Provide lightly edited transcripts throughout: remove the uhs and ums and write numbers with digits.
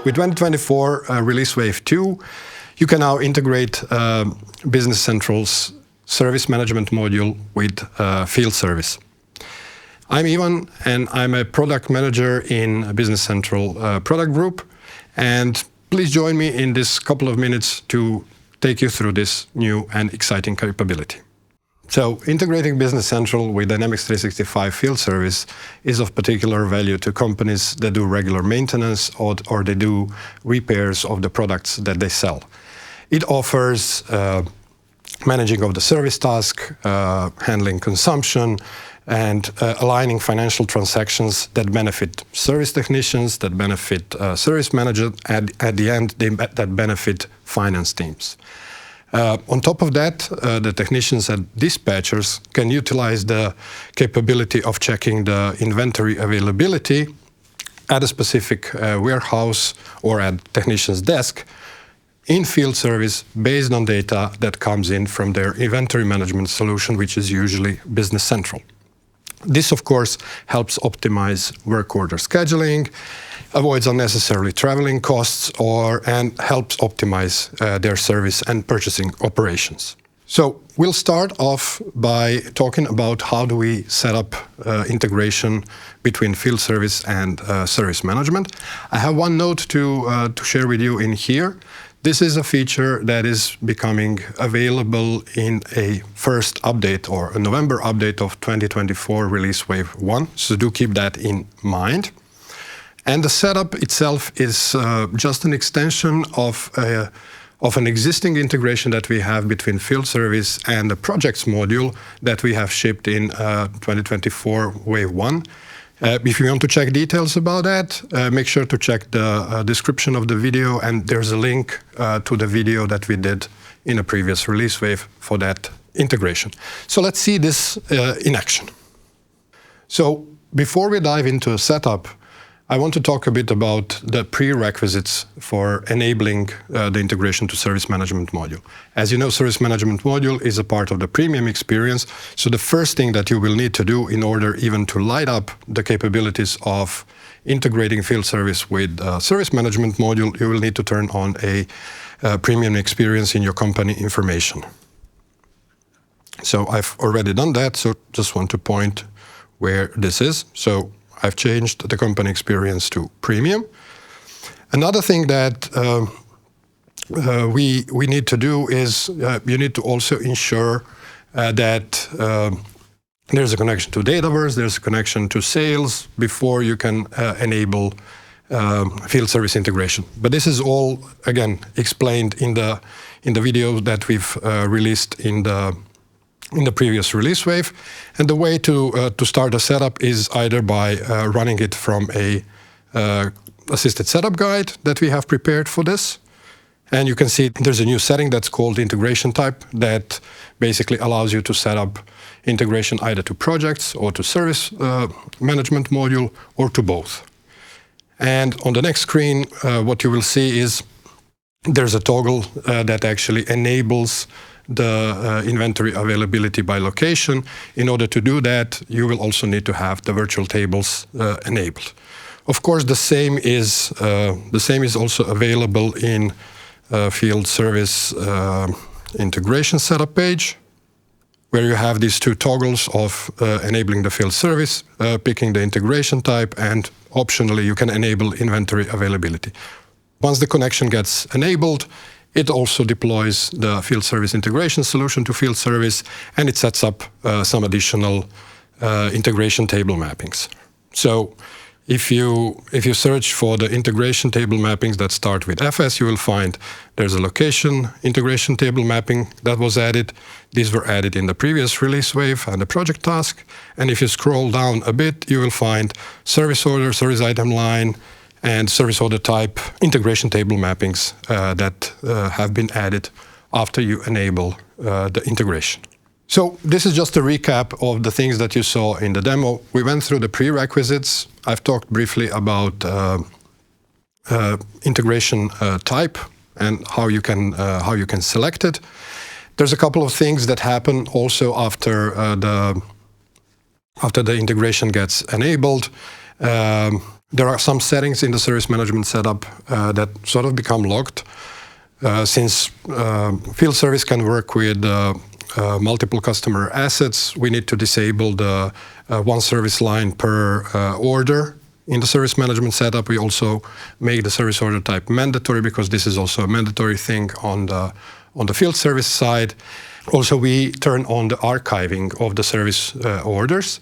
With 2024 Release Wave 2, you can now integrate Business Central's service management module with field service. I'm Ivan, and I'm a product manager in Business Central product group. And please join me in this couple of minutes to take you through this new and exciting capability. So, integrating Business Central with Dynamics 365 Field Service is of particular value to companies that do regular maintenance or they do repairs of the products that they sell. It offers managing of the service task, handling consumption, and aligning financial transactions that benefit service technicians, that benefit service managers, and at the end, that benefit finance teams. On top of that, the technicians and dispatchers can utilize the capability of checking the inventory availability at a specific warehouse or at technician's desk in field service based on data that comes in from their inventory management solution, which is usually Business Central. This, of course, helps optimize work order scheduling, avoids unnecessarily traveling costs, and helps optimize their service and purchasing operations. So we'll start off by talking about how do we set up integration between field service and service management. I have one note to share with you in here. This is a feature that is becoming available in a first update or a November update of 2024 Release Wave 1, so do keep that in mind. And the setup itself is just an extension of an existing integration that we have between field service and the projects module that we have shipped in 2024 Wave 1. If you want to check details about that, make sure to check the description of the video, and there's a link to the video that we did in a previous release wave for that integration. So let's see this in action. So before we dive into a setup, I want to talk a bit about the prerequisites for enabling the integration to Service Management Module. As you know, Service Management Module is a part of the premium experience, so the first thing that you will need to do in order even to light up the capabilities of integrating field service with Service Management Module, you will need to turn on a premium experience in your company information. So I've already done that, so just want to point where this is. So I've changed the company experience to premium. Another thing that we need to do is you need to also ensure that there's a connection to Dataverse, there's a connection to sales before you can enable field service integration. But this is all, again, explained in the video that we've released in the previous release wave. And the way to start a setup is either by running it from a assisted setup guide that we have prepared for this. And you can see there's a new setting that's called integration type that basically allows you to set up integration either to projects or to service management module or to both. And on the next screen, what you will see is there's a toggle that actually enables the inventory availability by location. In order to do that, you will also need to have the virtual tables enabled. Of course, the same is also available in field service integration setup page, where you have these two toggles of enabling the field service, picking the integration type, and optionally you can enable inventory availability. Once the connection gets enabled, it also deploys the field service integration solution to field service, and it sets up some additional integration table mappings. So if you search for the integration table mappings that start with FS, you will find there's a location integration table mapping that was added. These were added in the previous release wave and the project task. And if you scroll down a bit, you will find service order, service item line, and service order type integration table mappings that have been added after you enable the integration. So this is just a recap of the things that you saw in the demo. We went through the prerequisites. I've talked briefly about integration type and how you can select it. There's a couple of things that happen also after the integration gets enabled. There are some settings in the service management setup that sort of become locked. Since field service can work with multiple customer assets, we need to disable the one service line per order. In the service management setup, we also make the service order type mandatory, because this is also a mandatory thing on the field service side. Also, we turn on the archiving of the service orders,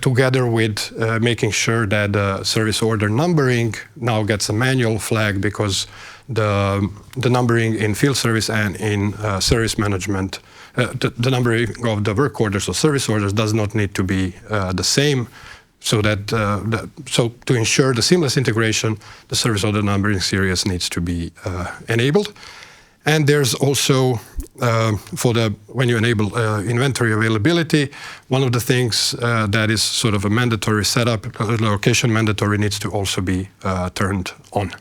together with making sure that the service order numbering now gets a manual flag, because the numbering in field service and in service management, the numbering of the work orders or service orders does not need to be the same. So that so to ensure the seamless integration, the service order numbering series needs to be enabled. And there's also when you enable inventory availability, one of the things that is sort of a mandatory setup, the location mandatory, needs to also be turned on.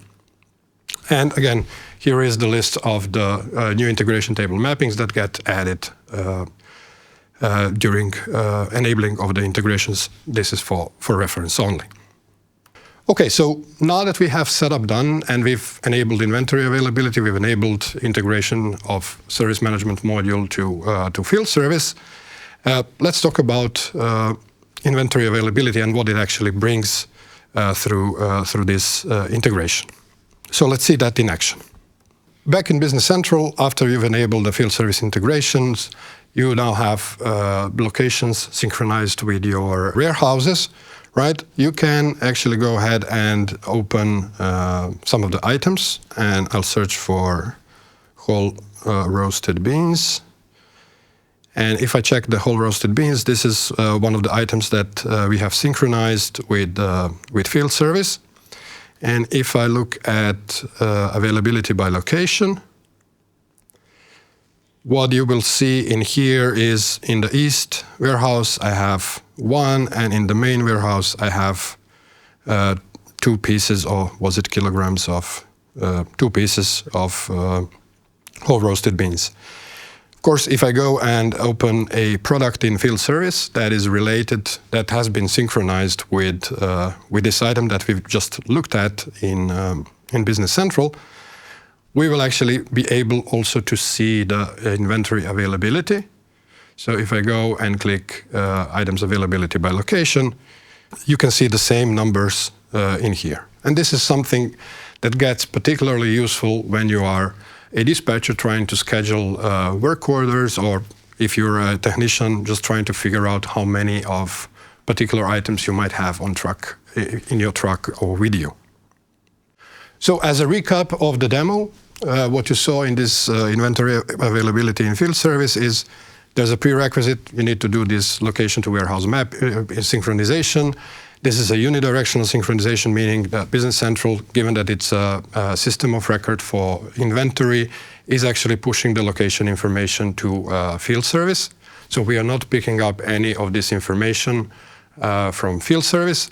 And again, here is the list of the new integration table mappings that get added during enabling of the integrations. This is for reference only. Okay, so now that we have setup done and we've enabled inventory availability, we've enabled integration of service management module to field service, let's talk about inventory availability and what it actually brings through this integration. So let's see that in action. Back in Business Central, after you've enabled the field service integrations, you now have locations synchronized with your warehouses, right? You can actually go ahead and open some of the items, and I'll search for whole roasted beans. And if I check the whole roasted beans, this is one of the items that we have synchronized with field service. And if I look at availability by location, what you will see in here is in the East warehouse, I have one, and in the main warehouse, I have 2 pieces, or was it kilograms of, 2 pieces of whole roasted beans. Of course, if I go and open a product in field service that is related, that has been synchronized with this item that we've just looked at in Business Central, we will actually be able also to see the inventory availability. So if I go and click items availability by location, you can see the same numbers in here. And this is something that gets particularly useful when you are a dispatcher trying to schedule work orders, or if you're a technician just trying to figure out how many of particular items you might have on truck, in your truck or with you. So as a recap of the demo, what you saw in this inventory availability in field service is there's a prerequisite. You need to do this location to warehouse map synchronization. This is a unidirectional synchronization, meaning that Business Central, given that it's a system of record for inventory, is actually pushing the location information to field service. So we are not picking up any of this information from field service.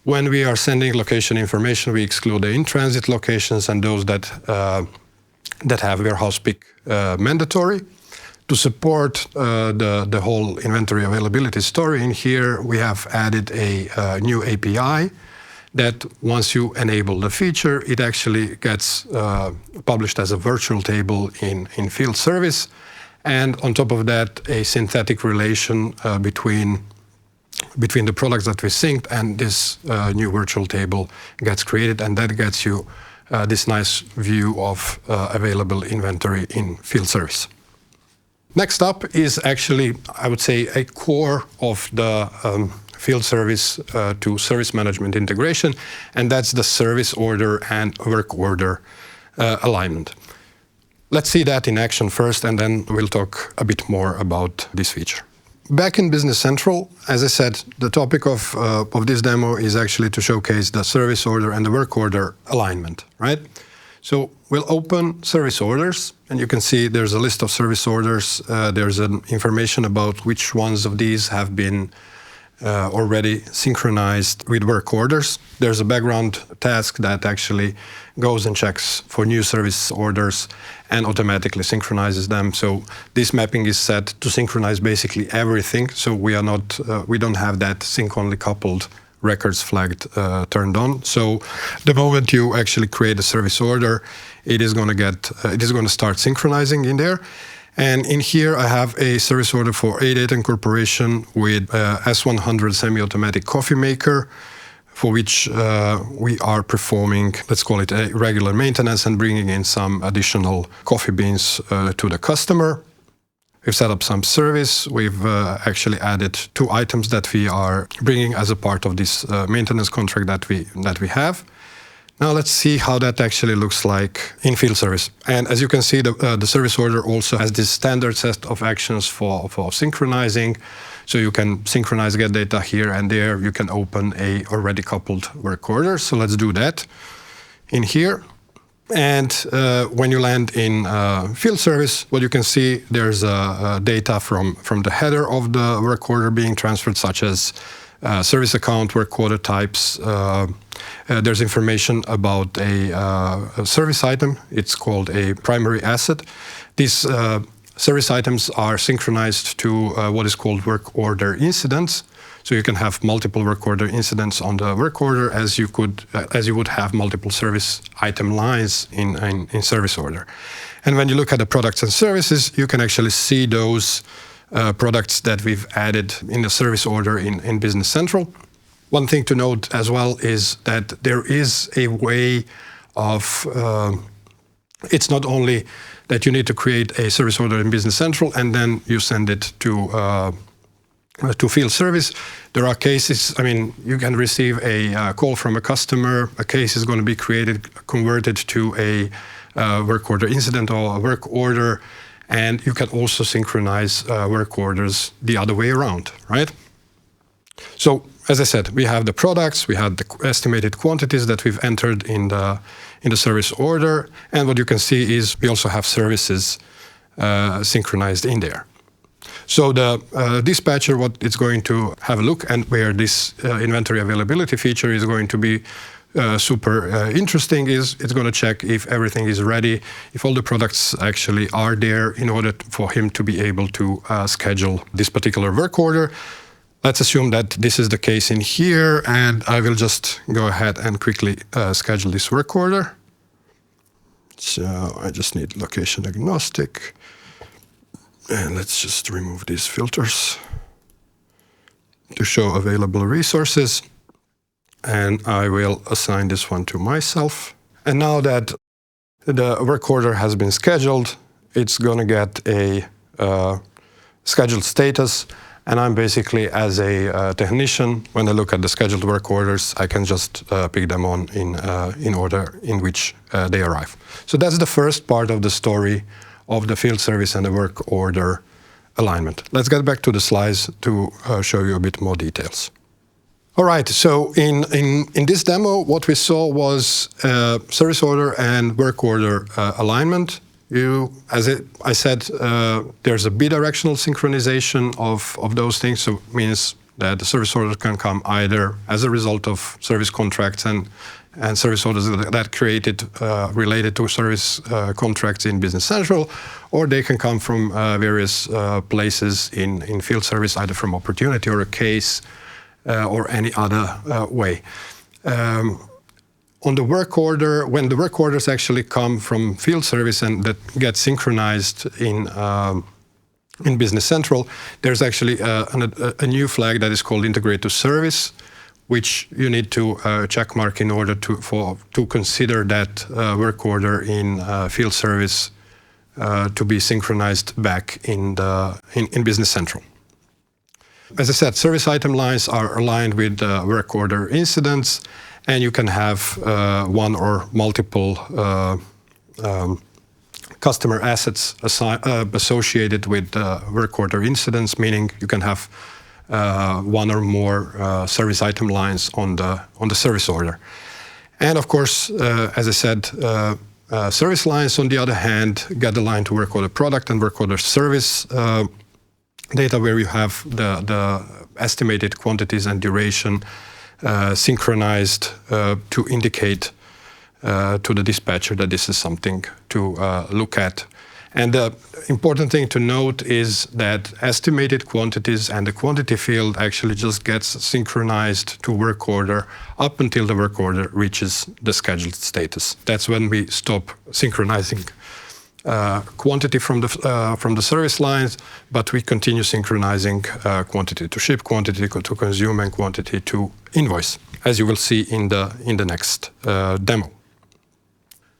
When we are sending location information, we exclude the in-transit locations and those that have warehouse pick mandatory. To support the whole inventory availability story in here, we have added a new API that once you enable the feature, it actually gets published as a virtual table in field service. And on top of that, a synthetic relation between the products that we synced and this new virtual table gets created, and that gets you this nice view of available inventory in field service. Next up is actually, I would say, a core of the field service to service management integration, and that's the service order and work order alignment. Let's see that in action first, and then we'll talk a bit more about this feature. Back in Business Central, as I said, the topic of this demo is actually to showcase the service order and the work order alignment, right? So we'll open service orders, and you can see there's a list of service orders. There's an information about which ones of these have been already synchronized with work orders. There's a background task that actually goes and checks for new service orders and automatically synchronizes them. So this mapping is set to synchronize basically everything. So we are not, we don't have that sync only coupled records flagged turned on. So the moment you actually create a service order, it is going to start synchronizing in there. And in here, I have a service order for A-Data Corporation with S100 semi-automatic coffee maker, for which we are performing, let's call it a regular maintenance and bringing in some additional coffee beans to the customer. We've set up some service. We've actually added 2 items that we are bringing as a part of this maintenance contract that we have. Now let's see how that actually looks like in field service. And as you can see, the service order also has this standard set of actions for synchronizing. So you can synchronize get data here and there. You can open a already coupled work order. So let's do that in here. And when you land in field service, what you can see, there's data from the header of the work order being transferred, such as service account, work order types. There's information about a service item. It's called a primary asset. These service items are synchronized to what is called work order incidents. So you can have multiple work order incidents on the work order as you would have multiple service item lines in service order. And when you look at the products and services, you can actually see those products that we've added in the service order in Business Central. One thing to note as well is that there is a way of, it's not only that you need to create a service order in Business Central and then you send it to field service. There are cases, I mean, you can receive a call from a customer, a case is going to be created, converted to a work order incident or a work order, and you can also synchronize work orders the other way around, right? So, as I said, we have the products, we have the estimated quantities that we've entered in the service order, and what you can see is we also have services synchronized in there. So the dispatcher, what it's going to have a look, and where this inventory availability feature is going to be super interesting, is it's going to check if everything is ready, if all the products actually are there in order for him to be able to schedule this particular work order. Let's assume that this is the case in here, and I will just go ahead and quickly schedule this work order. So I just need location agnostic. And let's just remove these filters to show available resources. And I will assign this one to myself. And now that the work order has been scheduled, it's going to get a scheduled status. And I'm basically, as a technician, when I look at the scheduled work orders, I can just pick them on in order in which they arrive. So that's the first part of the story of the field service and the work order alignment. Let's get back to the slides to show you a bit more details. All right, so in this demo, what we saw was service order and work order alignment. I said, there's a bidirectional synchronization of those things, so it means that the service order can come either as a result of service contracts and service orders that created related to service contracts in Business Central, or they can come from various places in field service, either from opportunity or a case or any other way. On the work order, when the work orders actually come from field service and that get synchronized in Business Central, there's actually a new flag that is called Integrate to Service, which you need to check mark in order to consider that work order in field service to be synchronized back in Business Central. As I said, service item lines are aligned with work order incidents, and you can have one or multiple customer assets associated with work order incidents, meaning you can have one or more service item lines on the service order. And of course, as I said, service lines, on the other hand, get aligned to work order product and work order service data, where you have the estimated quantities and duration synchronized to indicate to the dispatcher that this is something to look at. And the important thing to note is that estimated quantities and the quantity field actually just gets synchronized to work order up until the work order reaches the scheduled status. That's when we stop synchronizing quantity from the service lines, but we continue synchronizing quantity to ship, quantity to consume, and quantity to invoice, as you will see in the next demo.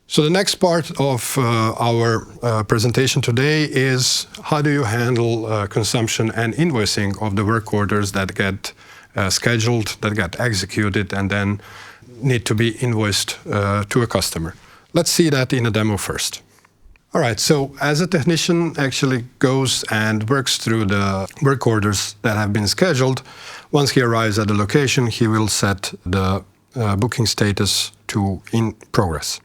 So the next part of our presentation today is how do you handle consumption and invoicing of the work orders that get scheduled, that get executed, and then need to be invoiced to a customer. Let's see that in a demo first. All right, so as a technician actually goes and works through the work orders that have been scheduled, once he arrives at the location, he will set the booking status to in progress.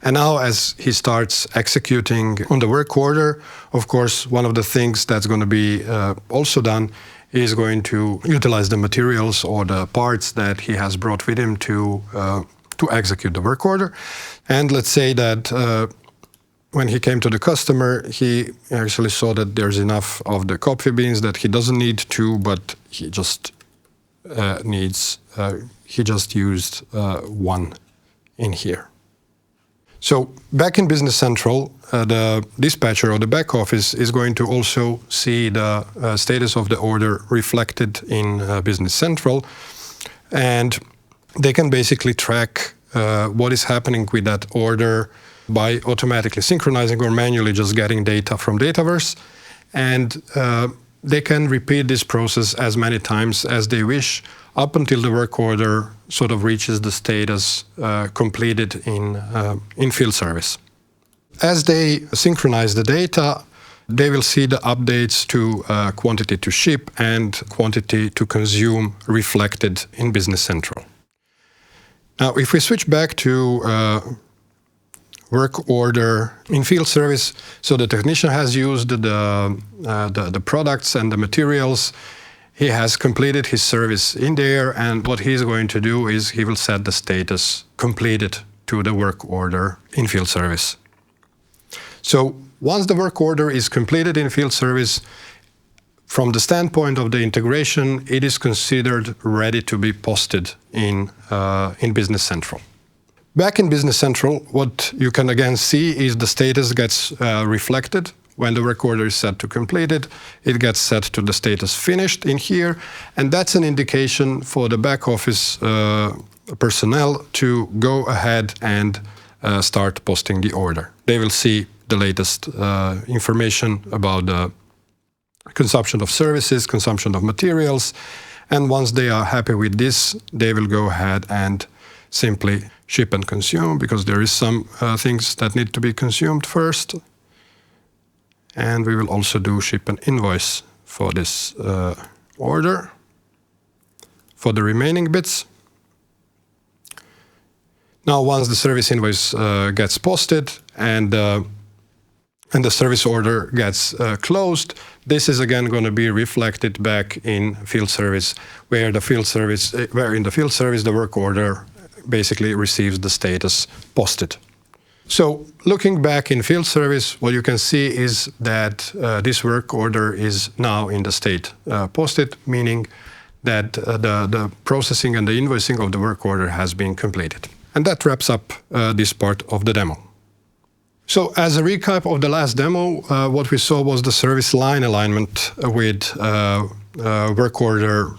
And now as he starts executing on the work order, of course, one of the things that's going to be also done is going to utilize the materials or the parts that he has brought with him to execute the work order. And let's say that when he came to the customer, he actually saw that there's enough of the coffee beans that he doesn't need two, but he just used one in here. So back in Business Central, the dispatcher or the back office is going to also see the status of the order reflected in Business Central, and they can basically track what is happening with that order by automatically synchronizing or manually just getting data from Dataverse. And they can repeat this process as many times as they wish up until the work order sort of reaches the status completed in field service. As they synchronize the data, they will see the updates to quantity to ship and quantity to consume reflected in Business Central. Now, if we switch back to work order in field service, so the technician has used the products and the materials. He has completed his service in there, and what he's going to do is he will set the status completed to the work order in field service. So once the work order is completed in field service, from the standpoint of the integration, it is considered ready to be posted in Business Central. Back in Business Central, what you can again see is the status gets reflected. When the work order is set to completed, it gets set to the status finished in here, and that's an indication for the back office personnel to go ahead and start posting the order. They will see the latest information about the consumption of services, consumption of materials, and once they are happy with this, they will go ahead and simply ship and consume, because there is some things that need to be consumed first. And we will also do ship and invoice for this order. For the remaining bits. Now, once the service invoice gets posted and the service order gets closed, this is again going to be reflected back in field service, where in the field service the work order basically receives the status posted. So looking back in field service, what you can see is that this work order is now in the state posted, meaning that the processing and the invoicing of the work order has been completed. And that wraps up this part of the demo. So as a recap of the last demo, what we saw was the service line alignment with work order.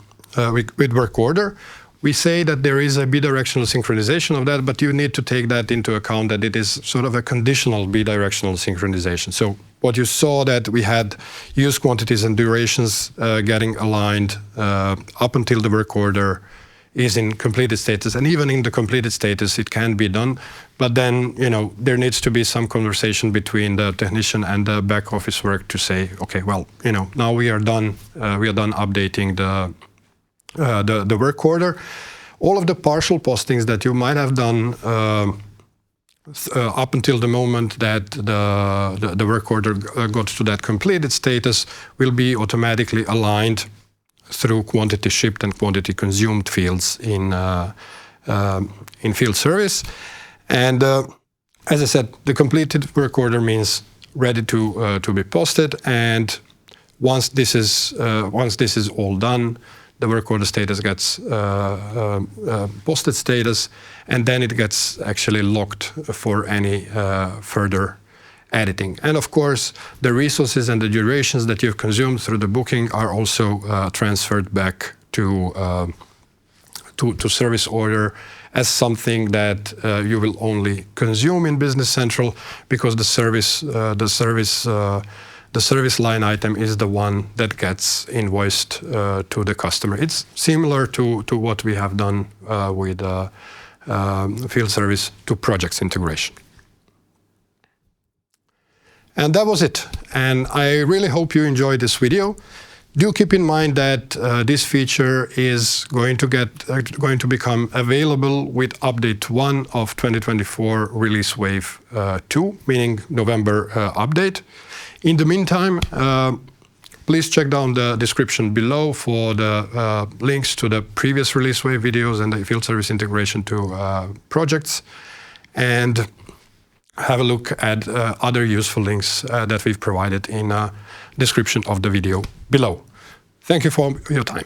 We say that there is a bidirectional synchronization of that, but you need to take that into account that it is sort of a conditional bidirectional synchronization. So what you saw that we had use quantities and durations getting aligned up until the work order is in completed status, and even in the completed status it can be done, but then there needs to be some conversation between the technician and the back office work to say, okay, well, now we are done updating the work order. All of the partial postings that you might have done up until the moment that the work order got to that completed status will be automatically aligned through quantity shipped and quantity consumed fields in field service. And as I said, the completed work order means ready to be posted. And once this is all done, the work order status gets posted status, and then it gets actually locked for any further editing. And of course, the resources and the durations that you've consumed through the booking are also transferred back to service order as something that you will only consume in Business Central, because the service line item is the one that gets invoiced to the customer. It's similar to what we have done with field service to projects integration. And that was it. And I really hope you enjoyed this video. Do keep in mind that this feature is going to become available with update 1 of 2024 release wave 2, meaning November update. In the meantime, please check down the description below for the links to the previous release wave videos and the field service integration to projects, and have a look at other useful links that we've provided in the description of the video below. Thank you for your time.